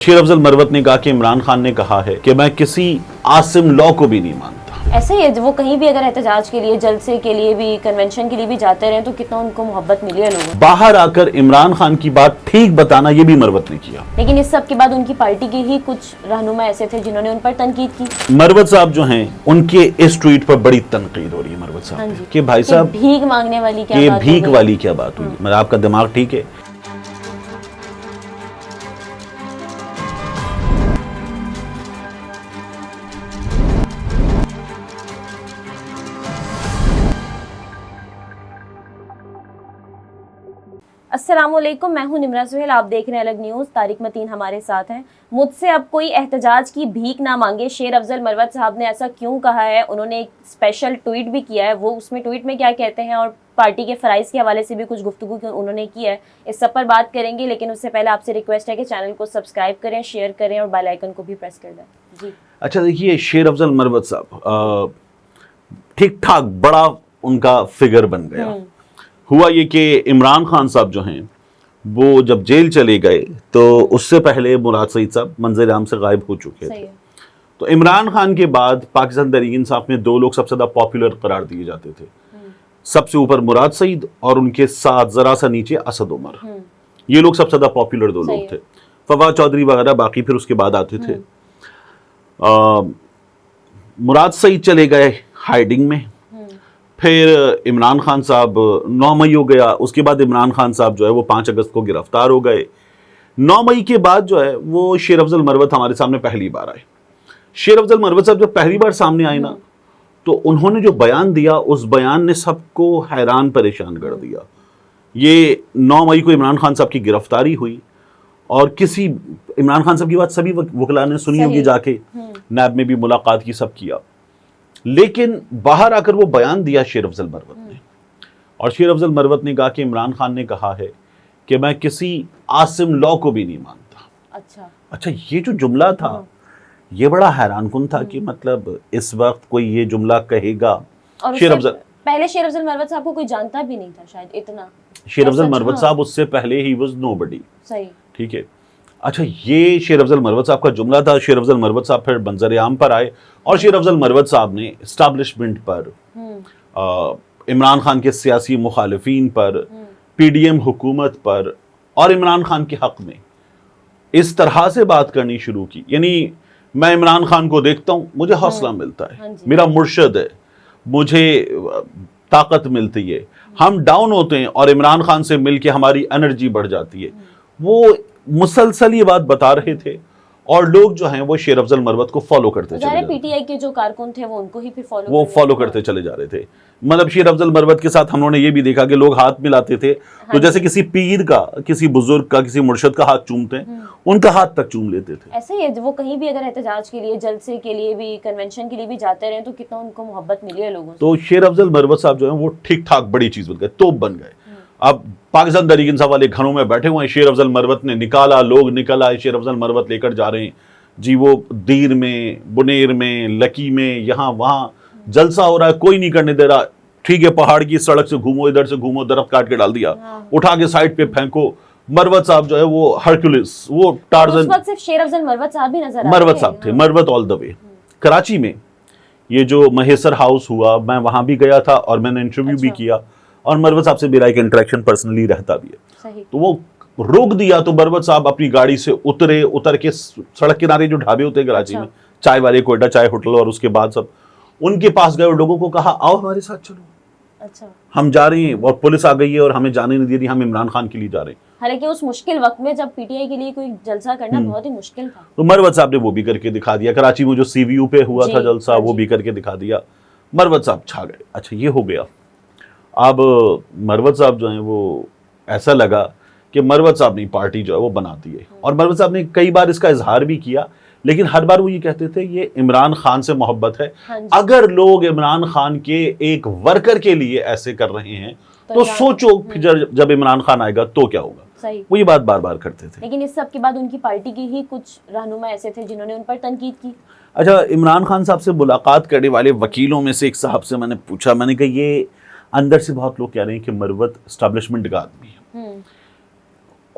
शेर अफजल मरवत ने कहा कि इमरान खान ने कहा है कि मैं किसी आसिम लॉ को भी नहीं मानता। ऐसे ही है, वो कहीं भी अगर एहतजाज के लिए, जलसे के लिए भी, कन्वेंशन के लिए भी जाते रहे तो कितना उनको मोहब्बत मिली है लोगों। बाहर आकर इमरान खान की बात ठीक बताना ये भी मरवत ने किया। लेकिन इस सब के बाद उनकी पार्टी के ही कुछ रहनुमा ऐसे थे जिन्होंने उन पर तनकीद की। मरवत साहब जो हैं उनके इस ट्वीट पर बड़ी तनकीद हो रही है मरवत साहब कि भाई साहब भीख मांगने वाली क्या बात, भीख वाली क्या बात हुई। मतलब आपका दिमाग ठीक है? अस्सलामुअलैकुम, मैं हूं निमरा सुहेल, आप देख रहे हैं अलग न्यूज़। तारिक मतीन हमारे साथ हैं। मुझसे अब कोई एहतजाज की भीख ना मांगे, शेर अफजल मरवत साहब ने ऐसा क्यों कहा है? उन्होंने एक स्पेशल ट्वीट भी किया है। वो उसमें ट्वीट में क्या कहते हैं और पार्टी के फ़राइज़ के हवाले से भी कुछ गुफ्तगू उन्होंने की है, इस सब पर बात करेंगे। लेकिन उससे पहले आपसे रिक्वेस्ट है कि चैनल को सब्सक्राइब करें, शेयर करें और बेल आइकन को भी प्रेस कर दें। जी अच्छा, देखिए, शेर अफजल मरवत साहब ठीक ठाक बड़ा उनका फिगर बन गया। हुआ ये कि इमरान खान साहब जो हैं वो जब जेल चले गए तो उससे पहले मुराद सईद साहब मंजर आम से गायब हो चुके थे। तो इमरान खान के बाद पाकिस्तान तहरीक इंसाफ में दो लोग सबसे ज़्यादा पॉपुलर करार दिए जाते थे। सबसे ऊपर मुराद सईद और उनके साथ ज़रा सा नीचे असद उमर। ये लोग सबसे ज़्यादा पॉपुलर दो लोग थे। फवाद चौधरी वगैरह बाकी फिर उसके बाद आते थे। मुराद सईद चले गए हाइडिंग में। फिर इमरान खान साहब 9 मई हो गया। उसके बाद इमरान खान साहब जो है वो 5 अगस्त को गिरफ्तार हो गए। 9 मई के बाद जो है वो शेर अफजल मरवत हमारे सामने पहली बार आए। शेर अफजल मरवत साहब जब पहली बार सामने आए ना, तो उन्होंने जो बयान दिया उस बयान ने सबको हैरान परेशान कर दिया। ये 9 मई को इमरान खान साहब की गिरफ्तारी हुई और इमरान खान साहब की बात सभी वकला ने सुनी होगी, जाके नैब में भी मुलाकात की, सब किया। लेकिन बाहर आकर वो बयान दिया शेर अफजल मरवत ने, और शेर अफजल मरवत ने कहा कि इमरान खान ने कहा है कि मैं किसी आसिम लॉ को भी नहीं मानता। अच्छा, ये जो जुमला था ये बड़ा हैरानकुन था कि मतलब इस वक्त कोई ये जुमला कहेगा। और शेर अफजल पहले शेर अफजल मरवत साहब को कोई जानता भी नहीं था शायद इतना। शेर अफजल मरवत साहब उससे पहले ही वाज नोबडी। सही, ठीक है। अच्छा, ये शेर अफजल मरवत साहब का जुमला था। शेर अफजल मरवत साहब फिर मंजर आम पर आए और शेर अफजल मरवत साहब ने एस्टैब्लिशमेंट पर, इमरान खान के सियासी मुखालिफिन पर, पीडीएम हुकूमत पर और इमरान खान के हक में इस तरह से बात करनी शुरू की। यानी मैं इमरान खान को देखता हूँ, मुझे हौसला मिलता है, मेरा मुर्शद है, मुझे ताकत मिलती है। हम डाउन होते हैं और इमरान खान से मिलके हमारी एनर्जी बढ़ जाती है। वो मुसलसल ये बात बता रहे थे और लोग जो हैं वो शेर अफजल मरवत को फॉलो करते चले जा रहे थे। पीटीआई के जो कारकुन थे वो उनको ही फिर फॉलो करते चले जा रहे थे। मतलब शेर अफजल मरवत के साथ हम लोगों ने ये भी देखा कि लोग हाथ मिलाते थे। तो जैसे किसी पीर का, किसी बुजुर्ग का, किसी मुर्शद का हाथ चूमते हैं, उनका हाथ तक चूम लेते थे। ऐसे ही है, वो कहीं भी अगर एहतजाज के लिए, जलसे के लिए भी, कन्वेंशन के लिए भी जाते रहे तो कितना उनको मोहब्बत मिली है लोगों से। तो शेर अफजल मरवत साहब जो है वो ठीक ठाक बड़ी चीज बन गए, तोप बन गए। अब पाकिस्तान तहरीक इंसाफ वाले घरों में बैठे हुए हैं, शेर अफजल मरवत ने निकाला, लोग निकल आए, शेर अफजल मरवत लेकर जा रहे हैं जी। वो दीर में, बुनेर में, लकी में, यहाँ वहाँ जलसा हो रहा है, कोई नहीं करने दे रहा। ठीक है, पहाड़ की सड़क से घूमो, इधर से घूमो, दरख्त काट के डाल दिया, उठा के साइड पे फेंको। मरवत साहब जो है वो हरक्यूलिस, वो टार्जन। सिर्फ शेर अफजल मरवत साहब भी नजर मरवत साहब थे, Marwat all the way. Karachi में ये जो महेसर हाउस हुआ, मैं वहां भी गया था और मैंने इंटरव्यू भी किया और मरवत साहब से मेरा एक इंटरेक्शन पर्सनली रहता भी है। तो वो रोक दिया तो मरवत साहब अपनी गाड़ी से उतर के सड़क किनारे जो ढाबे होते हैं कराची में, चाय वाले, कोयटा चाय होटल, और उसके बाद सब उनके पास गए और लोगों को कहा आओ हमारे साथ चलो। हम जा रहे हैं और पुलिस आ गई है और हमें जाने नहीं दे रही, हम इमरान खान के लिए जा रहे हैं। हालांकि उस मुश्किल वक्त में जब पीटीआई के लिए कोई जलसा करना बहुत ही मुश्किल था, तो मरवत साहब ने वो भी करके दिखा दिया। कराची में जो सीवीयू पे हुआ था जलसा, वो भी करके दिखा दिया। मरवत साहब छा गए। अच्छा, ये हो गया। अब मरवत साहब जो हैं वो ऐसा लगा कि मरवत साहब ने पार्टी जो है वो बनाती है, और मरवत साहब ने कई बार इसका इजहार भी किया, लेकिन हर बार वो ये कहते थे ये इमरान खान से मोहब्बत है। अगर लोग इमरान खान के एक वर्कर के लिए ऐसे कर रहे हैं तो सोचो फिर जब इमरान खान आएगा तो क्या होगा। वो ये बात बार बार करते थे। लेकिन इस सब के बाद उनकी पार्टी के ही कुछ रहनुमा ऐसे थे जिन्होंने उन पर तनकीद की। अच्छा, इमरान खान साहब से मुलाकात करने वाले वकीलों में से एक साहब से मैंने पूछा, मैंने कहा ये अंदर से बहुत लोग कह रहे हैं कि मरवत एस्टैब्लिशमेंट का आदमी है,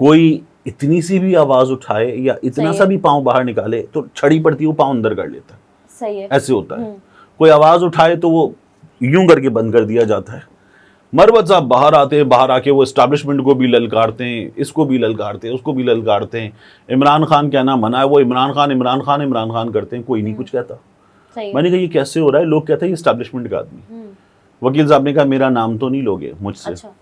कोई इतनी सी भी आवाज उठाए या इतना सही सा है। भी पाँव बाहर निकाले तो छड़ी पड़ती है, वो पाँव अंदर कर लेता है। सही है। ऐसे होता है। कोई आवाज उठाए तो वो यूं करके बंद कर दिया जाता है। मरवत साहब बाहर आते हैं, बाहर आके वो एस्टैब्लिशमेंट को भी ललकारते हैं, इसको भी ललकारते हैं, उसको भी ललकारते हैं। इमरान खान कहना मना है, वो इमरान खान इमरान खान इमरान खान करते हैं, कोई नहीं कुछ कहता। सही है। मैंने कहा ये कैसे हो रहा है? लोग कहते हैं ये एस्टैब्लिशमेंट का आदमी। वकील साहब ने कहा मेरा नाम तो नहीं लोगे मुझसे। अच्छा।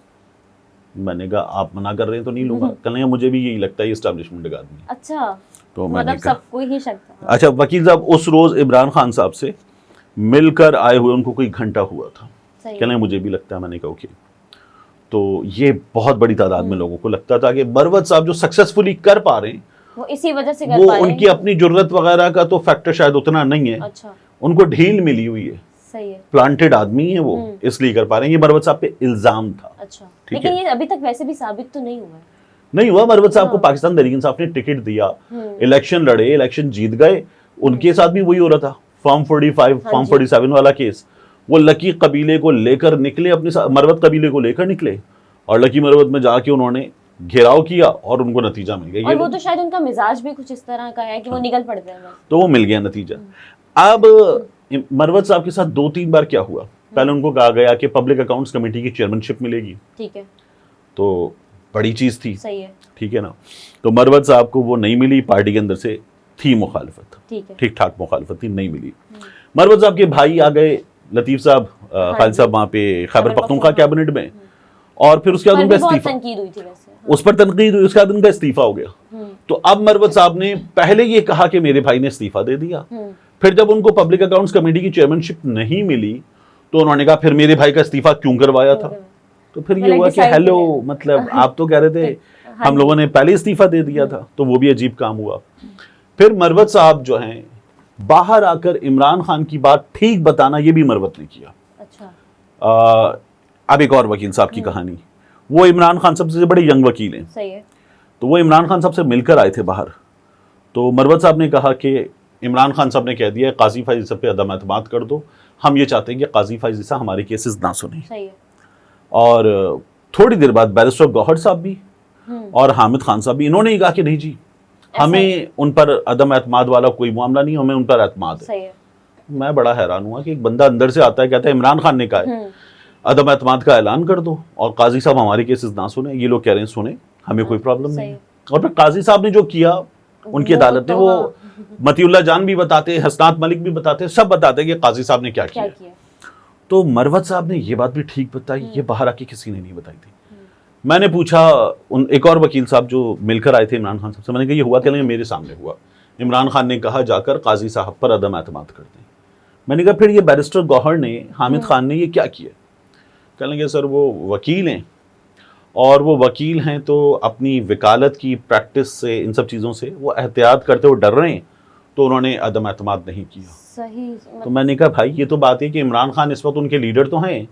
मैंने कहा आप मना कर रहे हैं तो नहीं लूंगा। कहने मुझे भी यही लगता है ये एस्टैब्लिशमेंट का आदमी है। अच्छा, तो मैंने मतलब कहा सबको ही शक था। अच्छा। वकील साहब उस रोज इमरान खान साहब से मिलकर आए हुए उनको कोई घंटा हुआ था। सही है। कहने मुझे भी लगता है। मैंने कहा ओके। तो ये बहुत बड़ी तादाद में लोगों को लगता था कि मरवत साहब जो सक्सेसफुली कर पा रहे हैं वो इसी वजह से कर वो पा रहे उनकी हैं। अपनी जुर्रत वगैरह का तो फैक्टर शायद उतना नहीं है। अच्छा। उनको ढील मिली हुई है, सही है। प्लांटेड आदमी है वो, इसलिए कर पा रहे हैं। ये मरवत साहब पे इल्जाम था। अच्छा, ठीक लेकिन है। ये अभी तक वैसे भी साबित तो नहीं हुआ है। नहीं हुआ। मरवत साहब को पाकिस्तान तहरीक इंसाफ ने टिकट दिया, इलेक्शन लड़े, इलेक्शन जीत गए। उनके साथ भी वही हो रहा था, फॉर्म 45 फॉर्म 47 वाला केस। वो लकी कबीले को लेकर निकले, अपने मरवत कबीले को लेकर निकले और लकी मरवत में जाके उन्होंने घेराव किया और उनको नतीजा मिल गया। और वो तो शायद उनका मिजाज भी कुछ इस तरह का है कि वो निकल पड़ते हैं बस। तो वो मिल गया नतीजा। अब मरवत साहब के साथ 2-3 बार क्या हुआ, पहले उनको कहा गया कि पब्लिक अकाउंट्स कमेटी की चेयरमैनशिप मिलेगी। ठीक है। तो बड़ी चीज थी। सही है। ठीक है ना। तो मरवत साहब को वो नहीं मिली, पार्टी के अंदर से थी मुखालफत, ठीक है। ठीक ठाक मुखालफत थी, नहीं मिली। मरवत साहब के भाई आ गए, लतीफ साहब खालिद साहब वहां पे खैबर पख्तूनख्वा कैबिनेट में, और फिर उसके बाद पर उनका भी बहुत इस्तीफा, तनकीद हुई थी वैसे। उस पर तनकीद हुई, उसके बाद उनका इस्तीफा हो गया। तो अब मरवत साहब ने पहले ये कहा कि मेरे भाई ने इस्तीफा दे दिया। फिर जब उनको पब्लिक अकाउंट्स कमेटी की चेयरमैनशिप नहीं मिली तो उन्होंने कहा फिर मेरे भाई का इस्तीफा क्यों करवाया था। तो फिर ये हुआ कि हेलो, मतलब आप तो कह रहे थे हम लोगों ने पहले इस्तीफा दे दिया था। तो वो भी अजीब काम हुआ। फिर मरवत साहब जो हैं बाहर आकर इमरान खान की बात ठीक बताना, ये भी मरवत ने किया। अच्छा। अब एक और वकील साहब की कहानी। वो इमरान खान साहब से बड़े यंग वकील हैं। सही है। तो वो इमरान खान साहब से मिलकर आए थे बाहर। तो मरवत साहब ने कहा कि इमरान खान साहब ने कह दिया काजी फाइज ईसा पे अदम एतमाद कर दो, हम ये चाहते हैं कि काजी फाइज ईसा हमारे केसेस ना सुने। सही है। और थोड़ी देर बाद बैरिस्टर गौहर साहब भी और हामिद खान साहब भी, इन्होंने ही कहा कि नहीं जी, हमें उन पर अदम एतमाद वाला कोई मामला नहीं, हमें उन पर एतमाद है। सही है। मैं बड़ा हैरान हुआ कि एक बंदा अंदर से आता है, कहता है इमरान खान ने कहा है अदम एतमाद का ऐलान कर दो और काजी साहब हमारे केसेस ना सुने। ये लोग कह रहे हैं सुने, हमें कोई प्रॉब्लम नहीं है। और फिर काजी साहब ने जो किया उनकी अदालत ने, वो मतीउल्लाह जान भी बताते, हसनात मलिक भी बताते, सब बताते कि काजी साहब ने क्या किया। तो मरवत साहब ने ये बात भी ठीक बताई, ये बाहर आके किसी ने नहीं बताई थी। मैंने पूछा उन एक और वकील साहब जो मिलकर आए थे इमरान खान साहब से, मैंने कहा ये हुआ क्या? नहीं, मेरे सामने हुआ। इमरान खान ने कहा जाकर काजी साहब पर अदम एतमाद कर दें। मैंने कहा फिर ये बैरिस्टर गौहर ने, हामिद खान ने ये क्या किया? कहने लगे सर वो वकील हैं, और वो वकील हैं तो अपनी वकालत की प्रैक्टिस से, इन सब चीज़ों से वो एहतियात करते हुए डर रहे हैं, तो उन्होंने अदम एतमाद नहीं किया। सही। तो मैंने कहा भाई ये तो बात है कि इमरान खान इस वक्त उनके लीडर तो हैं,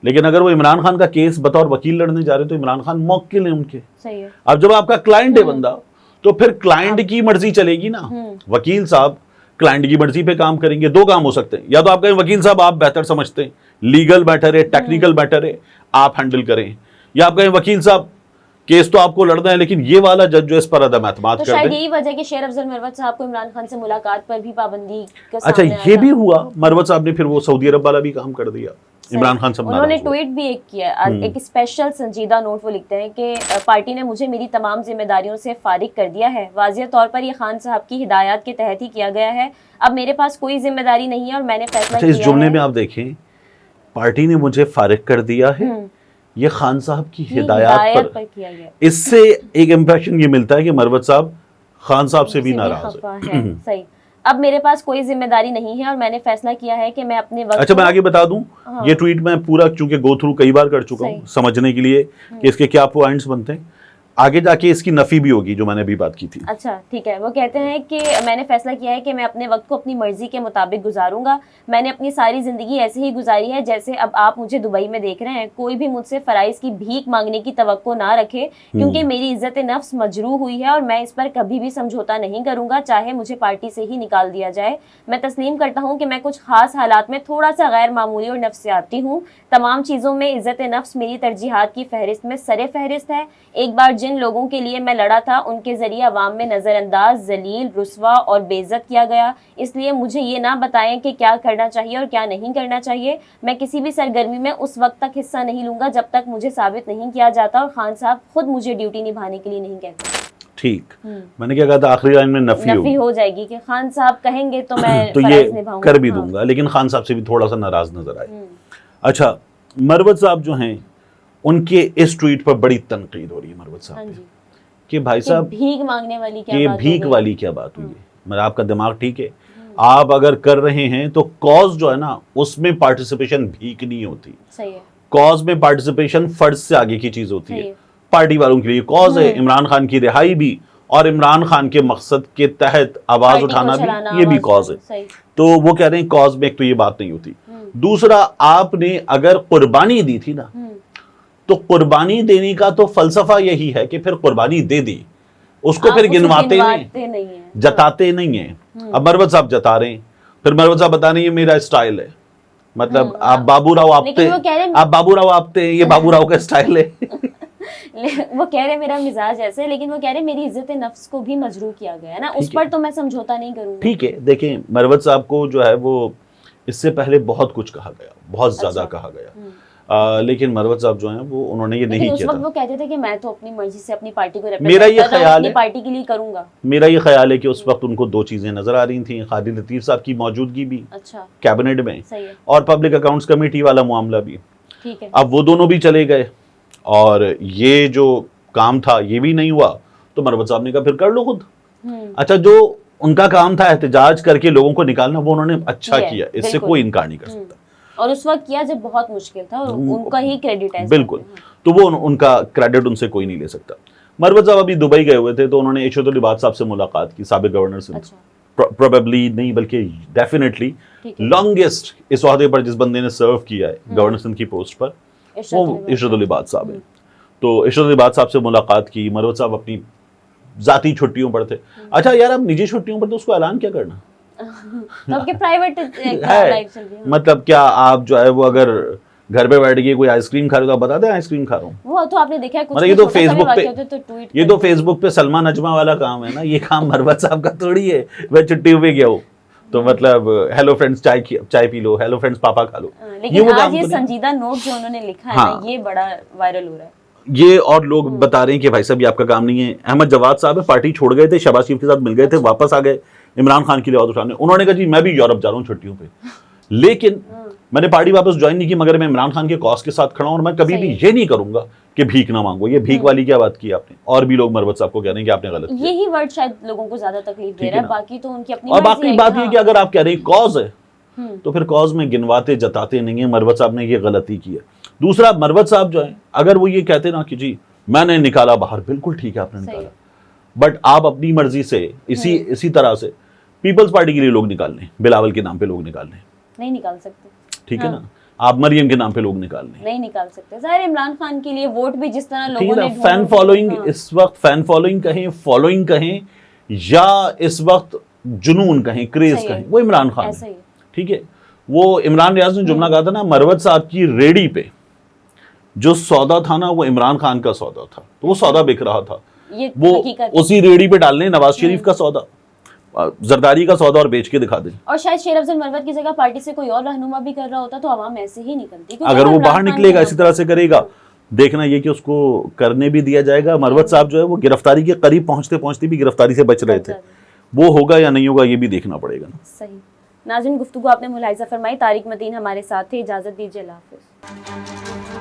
लेकिन अगर वो इमरान खान का केस बतौर वकील लड़ने जा रहे तो इमरान खान मौकिल हैं उनके। सही है। अब जब आपका क्लाइंट है बंदा, तो फिर क्लाइंट की मर्जी चलेगी ना। वकील साहब क्लाइंट की मर्जी पे काम करेंगे। दो काम हो सकते हैं, या तो आप कहें वकील साहब आप बेहतर समझते हैं, लीगल मैटर है, टेक्निकल मैटर है, आप हैंडल करें, या आप कहें वकील साहब केस तो आपको लड़ना है लेकिन ये वाला जज जो इस पर अदम एतमाद तो कर शायद दे। यही वजह कि शेर अफजल मरवत साहब को इमरान खान से मुलाकात पर भी पाबंदी का अच्छा सामने ये आया भी था। हुआ, मरवत साहब ने फिर वो सऊदी अरब वाला भी काम कर दिया। इमरान खान साहब उन्होंने नाराज हुए। ट्वीट भी एक किया, एक स्पेशल संजीदा नोट। वो लिखते हैं कि पार्टी ने मुझे मेरी तमाम जिम्मेदारियों से फारिग कर दिया है। वाज़िह तौर पर ये खान साहब की हिदायत के तहत ही किया गया है। अब मेरे पास कोई जिम्मेदारी नहीं है और मैंने फैसला अच्छा किया इस जुमले है। में आप देखें, पार्टी ने मुझे फारिग कर दिया है, ये खान साहब की हिदायत पर किया गया। इससे एक इंप्रेशन ये मिलता है कि मरवत साहब खान साहब से भी नाराज है। सही। अब मेरे पास कोई जिम्मेदारी नहीं है और मैंने फैसला किया है कि मैं अपने वक्त अच्छा मैं आगे बता दूं, ये ट्वीट मैं पूरा चूंकि गो थ्रू कई बार कर चुका हूं समझने के लिए कि इसके क्या पॉइंट्स बनते हैं। आगे जाके इसकी नफी भी होगी जो मैंने अभी बात की थी। अच्छा ठीक है। वो कहते हैं कि मैंने फैसला किया है कि मैं अपने वक्त को अपनी मर्जी के मुताबिक गुजारूंगा। मैंने अपनी सारी जिंदगी ऐसे ही गुजारी है जैसे अब आप मुझे दुबई में देख रहे हैं। कोई भी मुझसे फराइज की भीख मांगने की तवक्को ना रखे, क्योंकि मेरी इज्जत नफ्स मजरूह हुई है और मैं इस पर कभी भी समझौता नहीं करूंगा, चाहे मुझे पार्टी से ही निकाल दिया जाए। मैं तस्लीम करता हूँ कि मैं कुछ खास हालात में थोड़ा सा गैर मामूली और नफ्सियाती हूँ। तमाम चीज़ों में इज्जत नफ्स मेरी तरजीहात की फहरिस्त में सरे फहरिस्त है। एक बार जिन लोगों के लिए मैं लड़ा था उनके जरिए अवाम में नज़रअंदाज, जलील, रुस्वा और बेइज्जत किया गया। इसलिए मुझे ये ना बताएं कि क्या करना चाहिए और क्या नहीं करना चाहिए। मैं किसी भी सरगर्मी में उस वक्त तक हिस्सा नहीं लूंगा जब तक मुझे साबित नहीं किया जाता और खान साहब खुद मुझे ड्यूटी निभाने के लिए नहीं कहते। ठीक, मैंने क्या कहा था आखिरी लाइन में नफी हो जाएगी कि खान साहब कहेंगे तो मैं तो फराइज ये निभाऊंगा। कर भी दूंगा, लेकिन खान साहब से भी थोड़ा सा नाराज नजर आए। अच्छा, मरवत साहब जो हैं उनके इस ट्वीट पर बड़ी तनकीद हो रही है मरवत साहब पे कि भाई साहब भीख मांगने वाली क्या ये बात भीख हो गई? वाली क्या बात हुई है। मतलब आपका दिमाग ठीक है, आप अगर कर रहे हैं तो कॉज जो है ना उसमें पार्टिसिपेशन भीख नहीं होती। सही है, कॉज में पार्टिसिपेशन फर्ज से आगे की चीज होती सही है। है। पार्टी वालों के लिए कॉज है इमरान खान की रिहाई भी, और इमरान खान के मकसद के तहत आवाज पार्टी को उठाना चलाना, भी, ये भी आवाज कॉज है। उठाना, सही। तो वो कह रहे हैं कॉज में एक तो ये बात नहीं होती। दूसरा, आपने अगर कुर्बानी दी थी ना तो कुर्बानी देने का तो फलसफा यही है कि फिर कुर्बानी दे दी, उसको आप फिर उसको गिनवाते गिनवाते नहीं, नहीं है, जताते नहीं है। अब मरवत साहब जता रहे हैं, फिर मरवत साहब बता रहे हैं ये मेरा स्टाइल है। मतलब आप बाबूराव आपते, लेकिन वो कह रहे हैं- आप बाबूराव आपते हैं, ये बाबूराव का स्टाइल है। वो कह रहे मेरा मिजाज ऐसे है, लेकिन वो कह रहे मेरी इज्जत नफ्स को भी मजरूह किया गया है ना, उस पर तो मैं समझौता नहीं करूंगा। ठीक है, देखें मरवत साहब को जो है वो इससे पहले बहुत कुछ कहा गया, बहुत ज्यादा कहा गया, लेकिन मरवत साहब जो हैं वो उन्होंने ये नहीं उस किया वक्त था। वो कहते थे कि मैं तो अपनी मर्जी से अपनी पार्टी को मेरा ये represent कर रहा हूं, ख्याल अपनी है- पार्टी के लिए करूंगा। मेरा ये ख्याल है कि उस वक्त उनको दो चीजें नजर आ रही थी, खालिद लतीफ साहब की मौजूदगी भी अच्छा, कैबिनेट में, सही है, और पब्लिक अकाउंट्स कमेटी वाला मामला भी। ठीक है। अब वो दोनों भी चले गए और ये जो काम था ये भी नहीं हुआ, तो मरवत साहब ने कहा फिर कर लो खुद। अच्छा, जो उनका काम था एहतजाज करके लोगों को निकालना, वो उन्होंने अच्छा किया, इससे बिल्कुल। कोई इनकार नहीं कर सकता। और उस वक्त किया जब बहुत मुश्किल था, और उनका ही क्रेडिट है। बिल्कुल, तो वो उनका क्रेडिट उनसे कोई नहीं ले सकता। मरवत साहब अभी दुबई गए हुए थे, तो उन्होंने इरशाद अली वाद साहब से मुलाकात की, साबिक गवर्नर सिंध। अच्छा, प्रोबेबली नहीं बल्कि डेफिनेटली लॉन्गेस्ट इस ओहदे पर जिस बंदे ने सर्व किया है गवर्नर सिंध की पोस्ट पर, वो इरशाद अली वाद साहब है। तो इरशाद अली वाद साहब से मुलाकात की। मरवत साहब अपनी जाती छुट्टियों पर थे। अच्छा यार, आप निजी छुट्टियों पर तो उसको ऐलान क्या करना तो आपके प्राइवेट है। लाइफ चल रही है। मतलब क्या आप जो है वो अगर घर पे बैठ के कोई आइसक्रीम खा रहे हो तो आप बता दें आइसक्रीम खा रहा हूँ। वो तो आपने देखा है कुछ मतलब ये तो छोटा सा भी फेसबुक वाक़या पे, होता है तो ट्वीट ये तो फेसबुक पे सलमान अजमा वाला काम है ना, ये काम मरवत साहब का थोड़ी है। मैं छुट्टियों पे गया हूँ तो मतलब हेलो फ्रेंड्स चाय पी लो, हेलो फ्रेंड्स पापा खा लो। लेकिन वो आज काम ये तो नहीं। संजीदा नोट जो उन्होंने लिखा है हाँ। ना, ये बड़ा वायरल हो रहा है। ये और लोग बता रहे हैं कि भाई साहब ये आपका काम नहीं है। अहमद जवाद साहब है, पार्टी छोड़ गए थे, शहबाज शरीफ के साथ मिल गए थे, वापस आ गए इमरान खान की आवाज उठाने। उन्होंने कहा जी मैं भी यूरोप जा रहा हूँ छुट्टियों पे, लेकिन मैंने पार्टी वापस ज्वाइन नहीं की, मगर मैं इमरान खान के कॉज के साथ खड़ा हूं और मैं कभी भी ये नहीं करूंगा कि भीख ना मांगो। ये भीख वाली क्या बात की आपने। और भी लोग मरवत साहब को कह रहे हैं कि आपने गलत किया। यही वर्ड शायद लोगों को ज्यादा तकलीफ दे रहा है, बाकी तो उनकी अपनी और मर्जी बाकी है बात कि ये हाँ। कि अगर आप कह रहे हैं कॉज है तो फिर कॉज में गिनवाते जताते नहीं है। मरवत साहब ने ये गलती की है। दूसरा, मरवत साहब जो है अगर वो ये कहते ना कि जी मैंने निकाला बाहर, बिल्कुल ठीक है आपने निकाला, बट आप अपनी मर्जी से इसी तरह से पीपल्स पार्टी के लिए लोग निकाल लें, बिलावल के नाम पे लोग निकाल लें, नहीं निकाल सकते। ठीक है ना। आप मरियम के नाम पे लोग निकाल लें, नहीं निकाल सकते। ज़ाहिर इमरान खान के लिए वोट भी जिस तरह ठीक लोगों है ने ना। फैन फॉलोइंग, इस वक्त फैन फॉलोइंग कहें, फॉलोइंग कहें, या इस वक्त जुनून कहें, क्रेज कहें, वो इमरान खान ऐसा है। ही है। ठीक है, वो इमरान रियाज ने जुमला कहा था ना, मरवत साहब की रेडी पे जो सौदा था ना वो इमरान खान का सौदा था, तो वो सौदा बिक रहा था, ये वो हकीकत। उसी रेडी पे डालने नवाज शरीफ का सौदा, जरदारी का सौदा और बेच के दिखा दें। और शायद शेर अफजल मरवत की जगह पार्टी से कोई और रहनुमा भी कर रहा होता तो आवाम ऐसे ही निकलती। क्योंकि अगर वो इमरान बाहर खान निकलेगा के इसी तरह से करेगा, देखना ये कि उसको करने भी दिया जाएगा। मरवत साहब जो है वो गिरफ्तारी के करीब पहुंचते पहुंचते भी गिरफ्तारी से बच रहे थे, वो होगा या नहीं होगा ये भी देखना पड़ेगा ना। सही। नाज़रीन, गुफ्तगू आपने मुलाहिजा फरमाई। तारिक मतीन हमारे साथ थे। इजाजत दीजिए, अल्लाह हाफिज़।